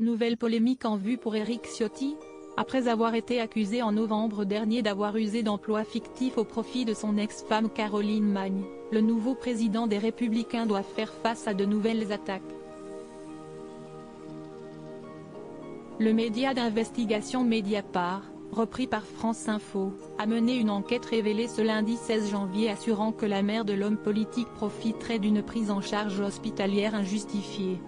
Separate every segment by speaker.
Speaker 1: Nouvelle polémique en vue pour Éric Ciotti. Après avoir été accusé en novembre dernier d'avoir usé d'emplois fictifs au profit de son ex-femme Caroline Magne, le nouveau président des Républicains doit faire face à de nouvelles attaques. Le média d'investigation Mediapart, repris par France Info, a mené une enquête révélée ce lundi 16 janvier assurant que la mère de l'homme politique profiterait d'une prise en charge hospitalière injustifiée.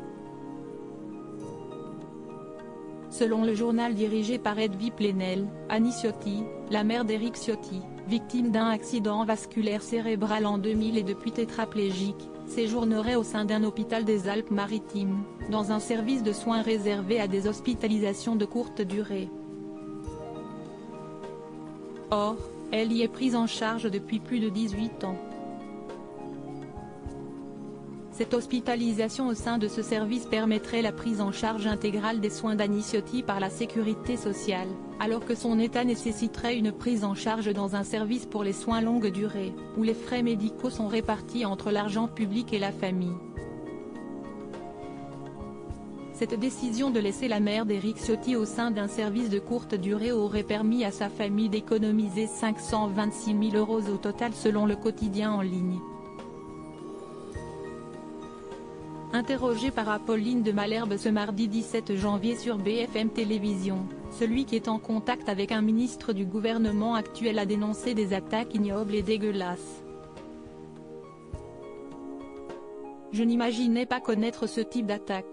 Speaker 1: Selon le journal dirigé par Edwy Plenel, Annie Ciotti, la mère d'Éric Ciotti, victime d'un accident vasculaire cérébral en 2000 et depuis tétraplégique, séjournerait au sein d'un hôpital des Alpes-Maritimes, dans un service de soins réservé à des hospitalisations de courte durée. Or, elle y est prise en charge depuis plus de 18 ans. Cette hospitalisation au sein de ce service permettrait la prise en charge intégrale des soins d'Annie Ciotti par la sécurité sociale, alors que son état nécessiterait une prise en charge dans un service pour les soins longue durée, où les frais médicaux sont répartis entre l'argent public et la famille. Cette décision de laisser la mère d'Éric Ciotti au sein d'un service de courte durée aurait permis à sa famille d'économiser 526 000 € au total selon le quotidien en ligne. Interrogé par Apolline de Malherbe ce mardi 17 janvier sur BFM Télévision, celui qui est en contact avec un ministre du gouvernement actuel a dénoncé des attaques ignobles et dégueulasses. Je n'imaginais pas connaître ce type d'attaque.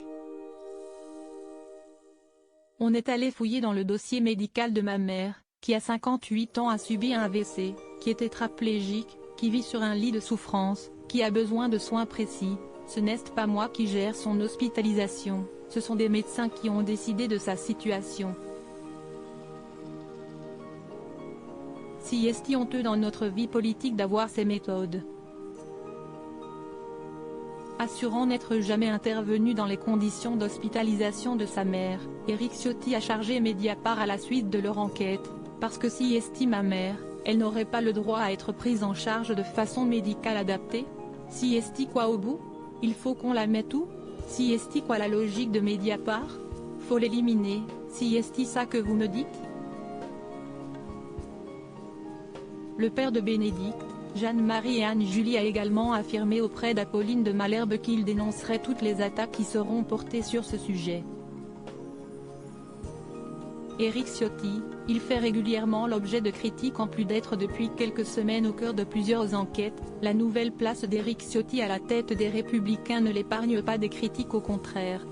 Speaker 1: On est allé fouiller dans le dossier médical de ma mère, qui a 58 ans, a subi un AVC, qui est tétraplégique, qui vit sur un lit de souffrance, qui a besoin de soins précis. Ce n'est pas moi qui gère son hospitalisation, ce sont des médecins qui ont décidé de sa situation. Si est-il honteux dans notre vie politique d'avoir ces méthodes. Assurant n'être jamais intervenu dans les conditions d'hospitalisation de sa mère, Éric Ciotti a chargé Mediapart à la suite de leur enquête, parce que si est ma mère, elle n'aurait pas le droit à être prise en charge de façon médicale adaptée. Si est quoi au bout? Il faut qu'on la mette où? Si est quoi la logique de Mediapart? Faut l'éliminer, si est ça que vous me dites? Le père de Bénédicte, Jeanne-Marie et Anne-Julie a également affirmé auprès d'Apolline de Malherbe qu'il dénoncerait toutes les attaques qui seront portées sur ce sujet. Éric Ciotti, il fait régulièrement l'objet de critiques en plus d'être depuis quelques semaines au cœur de plusieurs enquêtes. La nouvelle place d'Éric Ciotti à la tête des Républicains ne l'épargne pas des critiques, au contraire.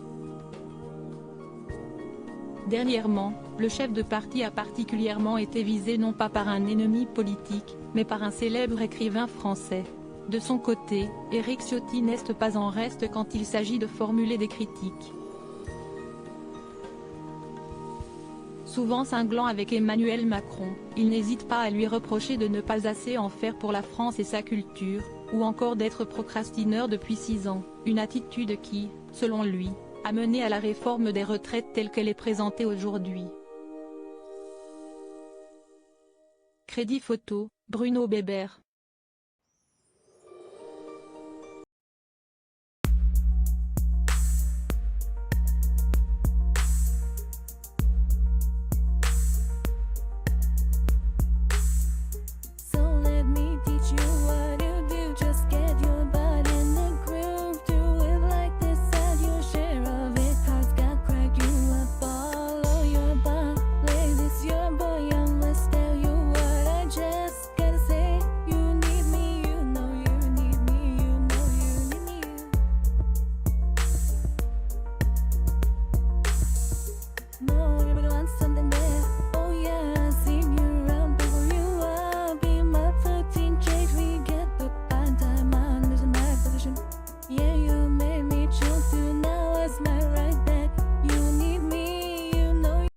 Speaker 1: Dernièrement, le chef de parti a particulièrement été visé non pas par un ennemi politique, mais par un célèbre écrivain français. De son côté, Éric Ciotti n'est pas en reste quand il s'agit de formuler des critiques. Souvent cinglant avec Emmanuel Macron, il n'hésite pas à lui reprocher de ne pas assez en faire pour la France et sa culture, ou encore d'être procrastineur depuis 6 ans, une attitude qui, selon lui, a mené à la réforme des retraites telle qu'elle est présentée aujourd'hui. Crédit photo, Bruno Bébert.